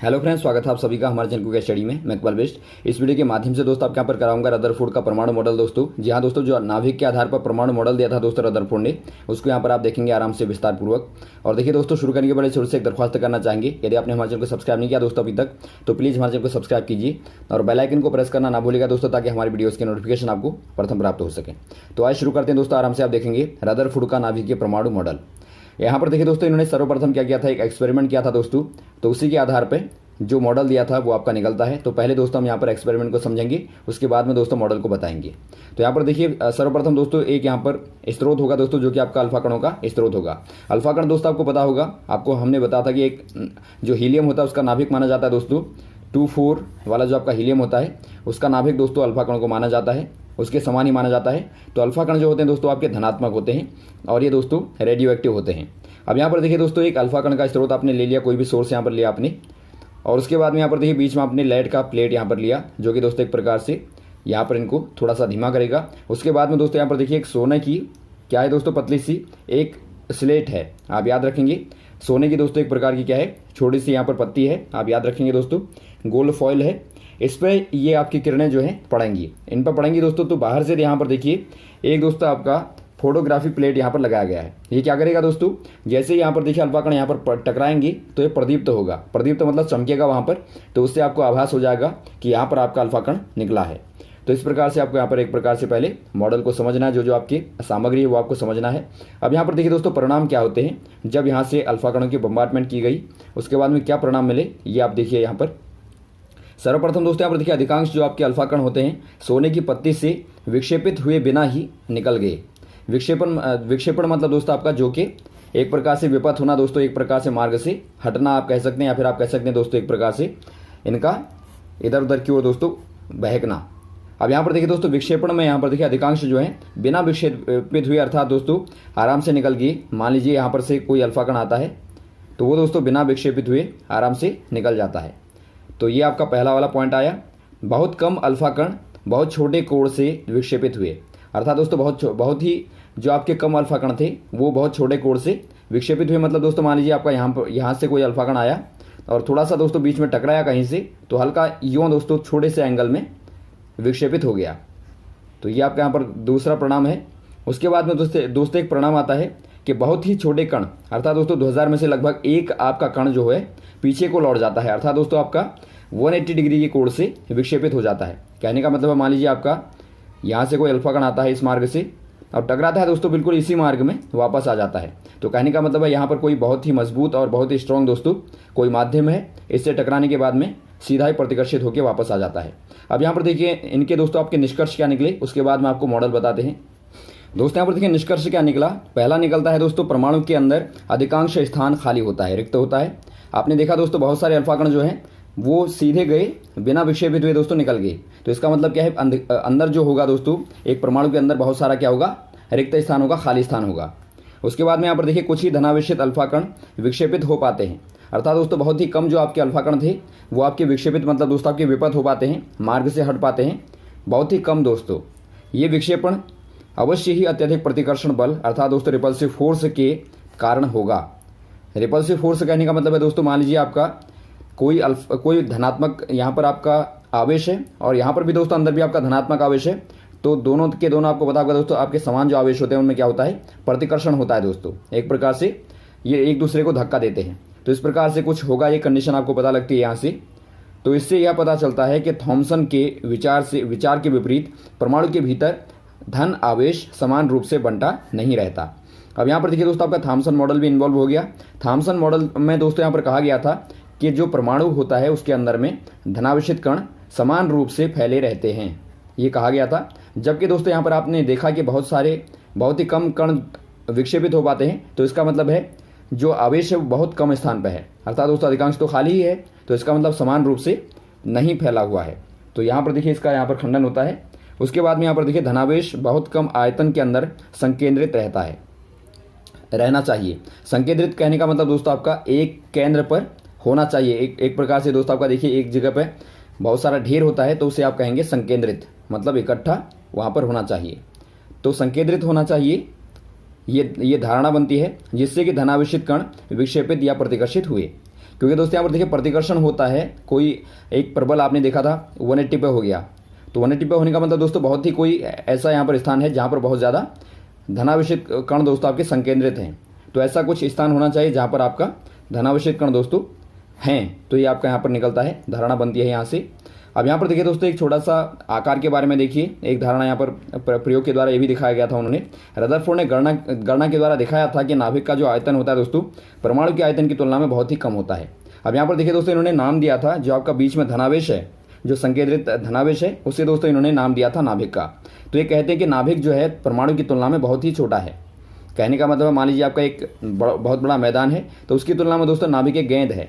Hello friends, स्वागत है आप सभी का हमारे चैनल को स्टडी में। मैं इकबाल बेस्ट। इस वीडियो के माध्यम से दोस्तों आपके यहाँ पर कराऊंगा रदरफोर्ड का परमाणु मॉडल। दोस्तों जी हाँ दोस्तों, जो नाभिक के आधार पर परमाणु मॉडल दिया था दोस्तों रदरफोर्ड ने, उसको यहाँ पर आप देखेंगे आराम से विस्तार पूर्वक। और देखिए दोस्तों, शुरू करने के बड़े छोटे से एक दरख्वास्त करना चाहेंगे, यदि आपने हमारे चैनल को सब्सक्राइब नहीं किया दोस्तों अभी तक, तो प्लीज़ हमारे चैनल को सब्सक्राइब कीजिए और बेल आइकन को प्रेस करना ना भूलिएगा दोस्तों, ताकि हमारी वीडियोज़ के नोटिफिकेशन आपको प्रथम प्राप्त हो सके। तो आज शुरू करते हैं दोस्तों, आराम से आप देखेंगे रदरफोर्ड का नाभिक के परमाणु मॉडल। यहाँ पर देखिए दोस्तों, इन्होंने सर्वप्रथम क्या किया था, एक एक्सपेरिमेंट किया था दोस्तों। तो उसी के आधार पर जो मॉडल दिया था वो आपका निकलता है। तो पहले दोस्तों हम यहाँ पर एक्सपेरिमेंट को समझेंगे, उसके बाद में दोस्तों मॉडल को बताएंगे। तो यहाँ पर देखिए सर्वप्रथम दोस्तों एक यहाँ पर स्रोत होगा दोस्तों, जो कि आपका अल्फा कणों का स्रोत होगा। अल्फा कण दोस्तों आपको पता होगा, आपको हमने बताया था कि एक जो हीलियम होता है उसका नाभिक माना जाता है दोस्तों। 2,4 वाला जो आपका हीलियम होता है उसका नाभिक दोस्तों अल्फा कण को माना जाता है, उसके समान ही माना जाता है। तो अल्फा कण जो होते हैं दोस्तों आपके धनात्मक होते हैं और ये दोस्तों रेडियो एक्टिव होते हैं। अब यहाँ पर देखिए दोस्तों, एक अल्फा कण का स्रोत आपने ले लिया, कोई भी सोर्स यहाँ पर लिया आपने, और उसके बाद में यहाँ पर देखिए बीच में आपने लेड का प्लेट यहाँ पर लिया, जो कि दोस्तों एक प्रकार से यहाँ पर इनको थोड़ा सा धीमा करेगा। उसके बाद में दोस्तों यहाँ पर देखिए एक सोने की क्या है दोस्तों, पतली सी एक स्लेट है, आप याद रखेंगे। सोने की दोस्तों एक प्रकार की क्या है, छोटी सी यहाँ पर पत्ती है, आप याद रखेंगे दोस्तों। गोल्ड फॉइल है, इस पर ये आपकी किरणें जो है पड़ेंगी, इन पर पड़ेंगी दोस्तों। तो बाहर से यहाँ पर देखिए एक दोस्तों आपका फोटोग्राफी प्लेट यहाँ पर लगाया गया है। ये क्या करेगा दोस्तों, जैसे यहाँ पर देखिए अल्फा कण यहाँ पर टकराएंगी तो ये प्रदीप्त होगा। प्रदीप्त मतलब चमकेगा वहाँ पर, तो उससे आपको आभास हो जाएगा कि यहाँ पर आपका अल्फा कण निकला है। तो इस प्रकार से आपको यहाँ पर एक प्रकार से पहले मॉडल को समझना है, जो आपकी सामग्री है वो आपको समझना है। अब यहाँ पर देखिए दोस्तों परिणाम क्या होते हैं, जब यहाँ से अल्फा कणों की बम्बार्टमेंट की गई उसके बाद में क्या परिणाम मिले, ये आप देखिए यहाँ पर। सर्वप्रथम दोस्तों यहाँ पर देखिए अधिकांश जो आपके अल्फा कण होते हैं सोने की पत्ती से विक्षेपित हुए बिना ही निकल गए। विक्षेपण मतलब दोस्तों आपका जो कि एक प्रकार से विपथ होना दोस्तों, एक प्रकार से मार्ग से हटना आप कह सकते हैं, या फिर आप कह सकते हैं दोस्तों एक प्रकार से इनका इधर उधर की ओर दोस्तों बहकना। अब यहाँ पर देखिए दोस्तों विक्षेपण में यहाँ पर देखिए अधिकांश जो है बिना विक्षेपित हुए, अर्थात दोस्तों आराम से निकल गई। मान लीजिए यहाँ पर से कोई अल्फा कण आता है तो वो दोस्तों बिना विक्षेपित हुए आराम से निकल जाता है। तो ये आपका पहला वाला पॉइंट आया। बहुत कम अल्फा कण बहुत छोटे कोण से विक्षेपित हुए, अर्थात दोस्तों बहुत ही जो आपके कम अल्फा कण थे वो बहुत छोटे कोण से विक्षेपित हुए। मतलब दोस्तों मान लीजिए आपका यहाँ से कोई अल्फा कण आया और थोड़ा सा दोस्तों बीच में टकराया कहीं से, तो हल्का यूँ दोस्तों छोटे से एंगल में विक्षेपित हो गया। तो ये आपका यहाँ पर दूसरा परिणाम है। उसके बाद में दोस्तों एक परिणाम आता है कि बहुत ही छोटे कण, अर्थात दोस्तों 2000 में से लगभग एक आपका कण जो है पीछे को लौट जाता है, अर्थात दोस्तों आपका 180 डिग्री के कोण से विक्षेपित हो जाता है। कहने का मतलब है मान लीजिए आपका यहाँ से कोई अल्फा कण आता है इस मार्ग से और टकराता है दोस्तों बिल्कुल इसी मार्ग में वापस आ जाता है। तो कहने का मतलब है यहाँ पर कोई बहुत ही मजबूत और बहुत ही स्ट्रॉन्ग दोस्तों कोई माध्यम है, इससे टकराने के बाद में सीधा ही प्रतिकर्षित होकर वापस आ जाता है। अब यहाँ पर देखिए इनके दोस्तों आपके निष्कर्ष क्या निकले, उसके बाद में आपको मॉडल बताते हैं। दोस्तों यहाँ पर देखिए निष्कर्ष क्या निकला। पहला निकलता है दोस्तों परमाणु के अंदर अधिकांश स्थान खाली होता है, रिक्त होता है। आपने देखा दोस्तों बहुत सारे अल्फा कण जो हैं वो सीधे गए, बिना विक्षेपित हुए दोस्तों निकल गए। तो इसका मतलब क्या है, अंदर जो होगा दोस्तों एक परमाणु के अंदर बहुत सारा क्या होगा, रिक्त स्थान होगा, खाली स्थान होगा। उसके बाद में यहाँ पर देखिए कुछ ही धनावेशित अल्फा कण विक्षेपित हो पाते हैं, अर्थात दोस्तों बहुत ही कम जो आपके अल्फा कण थे वो आपके विक्षेपित मतलब दोस्तों आपके विपथ हो पाते हैं, मार्ग से हट पाते हैं, बहुत ही कम दोस्तों। ये विक्षेपण अवश्य ही अत्यधिक प्रतिकर्षण बल अर्थात दोस्तों रिपल्सिव फोर्स के कारण होगा। रिपल्सिव फोर्स कहने का मतलब है दोस्तों मान लीजिए आपका कोई धनात्मक यहाँ पर आपका आवेश है और यहाँ पर भी दोस्तों अंदर भी आपका धनात्मक आवेश है, तो दोनों के दोनों आपको पता होगा दोस्तों आपके समान जो आवेश होते हैं उनमें क्या होता है, प्रतिकर्षण होता है दोस्तों। एक प्रकार से ये एक दूसरे को धक्का देते हैं। तो इस प्रकार से कुछ होगा, ये कंडीशन आपको पता लगती है यहाँ से। तो इससे यह पता चलता है कि थॉमसन के विचार के विपरीत परमाणु के भीतर धन आवेश समान रूप से बंटा नहीं रहता। अब यहाँ पर देखिए दोस्तों आपका थॉमसन मॉडल भी इन्वॉल्व हो गया। थॉमसन मॉडल में दोस्तों यहाँ पर कहा गया था कि जो परमाणु होता है उसके अंदर में धनावेशित कण समान रूप से फैले रहते हैं, ये कहा गया था। जबकि दोस्तों यहाँ पर आपने देखा कि बहुत ही कम कण विक्षेपित हो पाते हैं। तो इसका मतलब है जो आवेश है वो बहुत कम स्थान पर है, अर्थात दोस्तों अधिकांश तो खाली ही है, तो इसका मतलब समान रूप से नहीं फैला हुआ है। तो यहाँ पर देखिए इसका यहाँ पर खंडन होता है। उसके बाद में यहाँ पर देखिए धनावेश बहुत कम आयतन के अंदर संकेंद्रित रहना चाहिए। संकेंद्रित कहने का मतलब दोस्तों आपका एक केंद्र पर होना चाहिए। एक प्रकार से दोस्तों आपका देखिए एक जगह पे बहुत सारा ढेर होता है तो उसे आप कहेंगे संकेंद्रित, मतलब इकट्ठा वहाँ पर होना चाहिए। तो संकेंद्रित होना चाहिए, ये धारणा बनती है जिससे कि धनावेशित कण विक्षेपित या प्रतिकर्षित हुए। क्योंकि दोस्तों यहाँ पर देखिए प्रतिकर्षण होता है, कोई एक प्रबल आपने देखा था 180 पे हो गया, तो 180 पे होने का मतलब दोस्तों बहुत ही कोई ऐसा यहाँ पर स्थान है जहाँ पर बहुत ज़्यादा धनावेशित कण दोस्तों आपके संकेंद्रित हैं। तो ऐसा कुछ स्थान होना चाहिए जहाँ पर आपका धनावेशित कण दोस्तों हैं, तो ये आपका यहाँ पर निकलता है, धारणा बनती है यहाँ से। अब यहाँ पर देखिए दोस्तों एक छोटा सा आकार के बारे में देखिए, एक धारणा यहाँ पर प्रयोग के द्वारा ये भी दिखाया गया था उन्होंने। रदरफोर्ड ने गणना के द्वारा दिखाया था कि नाभिक का जो आयतन होता है दोस्तों परमाणु के आयतन की तुलना में बहुत ही कम होता है। अब यहाँ पर देखिए दोस्तों इन्होंने नाम दिया था जो आपका बीच में धनावेश है, जो संकेंद्रित धनावेश है, उसे दोस्तों इन्होंने नाम दिया था नाभिक का। तो ये कहते हैं कि नाभिक जो है परमाणु की तुलना में बहुत ही छोटा है। कहने का मतलब मान लीजिए आपका एक बहुत बड़ा मैदान है, तो उसकी तुलना में दोस्तों नाभिक एक गेंद है।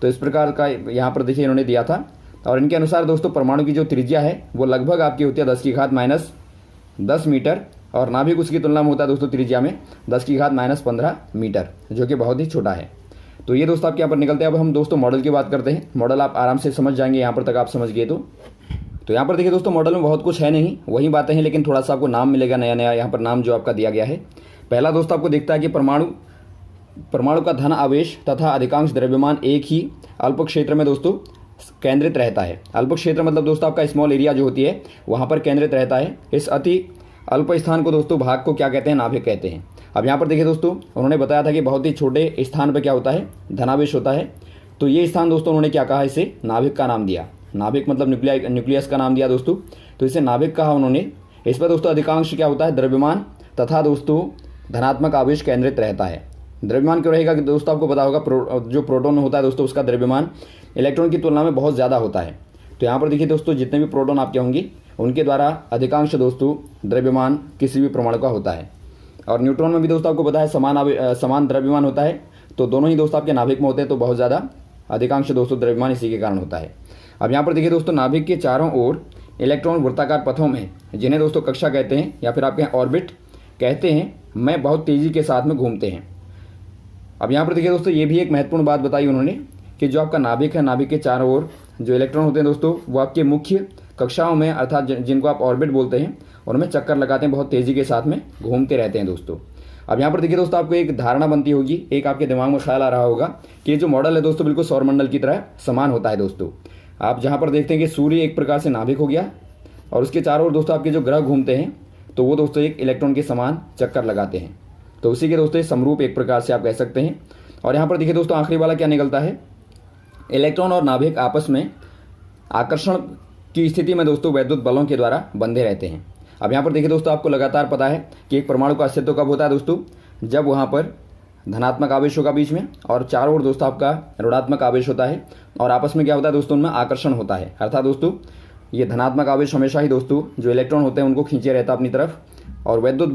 तो इस प्रकार का यहाँ पर देखिए इन्होंने दिया था। और इनके अनुसार दोस्तों परमाणु की जो त्रिज्या है वो लगभग आपकी होती है 10⁻⁻10 मीटर, और नाभिक उसकी तुलना में होता है दोस्तों त्रिज्या में 10⁻⁻15 मीटर, जो कि बहुत ही छोटा है। तो ये दोस्तों आपके यहाँ पर निकलते हैं। अब हम दोस्तों मॉडल की बात करते हैं। मॉडल आप आराम से समझ जाएंगे, यहाँ पर तक आप समझ गए तो यहाँ पर देखिए दोस्तों मॉडल में बहुत कुछ है नहीं, वही बातें हैं, लेकिन थोड़ा सा आपको नाम मिलेगा, नया नया यहाँ पर नाम जो आपका दिया गया है। पहला दोस्तों आपको दिखता है कि परमाणु का धन आवेश तथा अधिकांश द्रव्यमान एक ही अल्प क्षेत्र में दोस्तों केंद्रित रहता है। अल्प क्षेत्र मतलब दोस्तों आपका स्मॉल एरिया जो होती है वहाँ पर केंद्रित रहता है। इस अति अल्प स्थान को दोस्तों भाग को क्या कहते हैं, नाभिक कहते हैं। अब यहाँ पर देखिए दोस्तों उन्होंने बताया था कि बहुत ही छोटे स्थान पर क्या होता है, धनावेश होता है। तो ये स्थान दोस्तों उन्होंने क्या कहा, इसे नाभिक का नाम दिया। नाभिक मतलब न्यूक्लियस का नाम दिया दोस्तों, तो इसे नाभिक कहा उन्होंने। इस पर दोस्तों अधिकांश क्या होता है, द्रव्यमान तथा दोस्तों धनात्मक आवेश केंद्रित रहता है। द्रव्यमान क्यों रहेगा कि दोस्तों आपको पता होगा जो प्रोटॉन होता है दोस्तों उसका द्रव्यमान इलेक्ट्रॉन की तुलना में बहुत ज़्यादा होता है। तो यहाँ पर देखिए दोस्तों जितने भी प्रोटॉन आपके होंगे उनके द्वारा अधिकांश दोस्तों द्रव्यमान किसी भी परमाणु का होता है। और न्यूट्रॉन में भी दोस्तों आपको पता है समान द्रव्यमान होता है, तो दोनों ही दोस्तों आपके नाभिक में होते हैं, तो बहुत ज़्यादा अधिकांश दोस्तों द्रव्यमान इसी के कारण होता है। अब यहाँ पर देखिए दोस्तों नाभिक के चारों ओर इलेक्ट्रॉन वृत्ताकार पथों में, जिन्हें दोस्तों कक्षा कहते हैं या फिर आपके यहाँ ऑर्बिट कहते हैं, में बहुत तेज़ी के साथ में घूमते हैं। अब यहाँ पर देखिए दोस्तों ये भी एक महत्वपूर्ण बात बताई उन्होंने कि जो आपका नाभिक है, नाभिक के चारों ओर जो इलेक्ट्रॉन होते हैं दोस्तों वो आपके मुख्य कक्षाओं में, अर्थात जिनको आप ऑर्बिट बोलते हैं, उनमें चक्कर लगाते हैं, बहुत तेज़ी के साथ में घूमते रहते हैं दोस्तों। अब यहाँ पर देखिए दोस्तों आपको एक धारणा बनती होगी, एक आपके दिमाग में ख्याल आ रहा होगा कि ये जो मॉडल है दोस्तों बिल्कुल सौरमंडल की तरह समान होता है दोस्तों। आप जहाँ पर देखते हैं कि सूर्य एक प्रकार से नाभिक हो गया और उसके चारों ओर दोस्तों आपके जो ग्रह घूमते हैं, तो वो दोस्तों एक इलेक्ट्रॉन के समान चक्कर लगाते हैं। तो उसी के दोस्तों समरूप एक प्रकार से आप कह सकते हैं। और यहाँ पर देखिए दोस्तों आखिरी वाला क्या निकलता है, इलेक्ट्रॉन और नाभिक आपस में आकर्षण की स्थिति में दोस्तों वैद्युत बलों के द्वारा बंधे रहते हैं। अब यहाँ पर देखिए दोस्तों आपको लगातार पता है कि एक परमाणु का अस्तित्व कब होता है दोस्तों, जब वहाँ पर धनात्मक आवेश होगा बीच में और चारों ओर दोस्तों आपका ऋणात्मक आवेश होता है, और आपस में क्या होता है दोस्तों, उनमें आकर्षण होता है। अर्थात दोस्तों ये धनात्मक आवेश हमेशा ही दोस्तों जो इलेक्ट्रॉन होते हैं उनको खींचे रहता है अपनी तरफ, और वैद्युत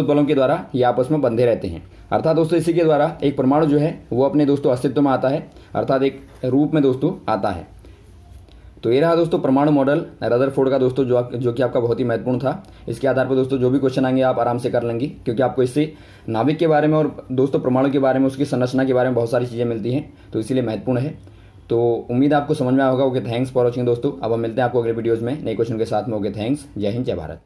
बलों के द्वारा ये आपस में बंधे रहते हैं। अर्थात दोस्तों इसी के द्वारा एक परमाणु जो है वो अपने दोस्तों अस्तित्व में आता है, अर्थात एक रूप में दोस्तों आता है। तो ये रहा दोस्तों परमाणु मॉडल रदरफोर्ड का दोस्तों, जो कि आपका बहुत ही महत्वपूर्ण था। इसके आधार पर दोस्तों जो भी क्वेश्चन आएंगे आप आराम से कर लेंगे, क्योंकि आपको इससे नाभिक के बारे में और दोस्तों परमाणु के बारे में, उसकी संरचना के बारे में बहुत सारी चीज़ें मिलती हैं, तो इसीलिए महत्वपूर्ण है। तो उम्मीद आपको समझ में आया होगा। ओके, थैंक्स फॉर वॉचिंग दोस्तों। अब हम मिलते हैं आपको अगले वीडियोज़ में नए क्वेश्चन के साथ में। ओके, थैंक्स, जय हिंद, जय भारत।